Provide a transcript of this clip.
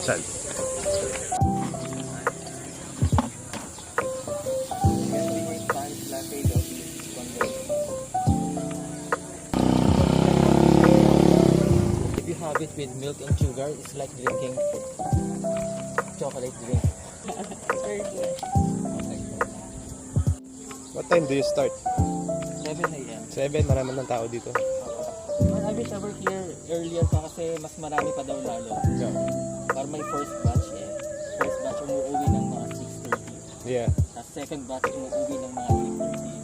Saan? If you have it with milk and sugar, it's like drinking chocolate drink. Very good. What time do you start? 7 a.m. 7, marami ng tao dito. But I wish I were here earlier pa kasi mas marami pa daw lalo. Yeah. Para may first batch First batch umuwi ng mga 6:30. Yeah. Tapos second batch umuwi ng mga 8:30.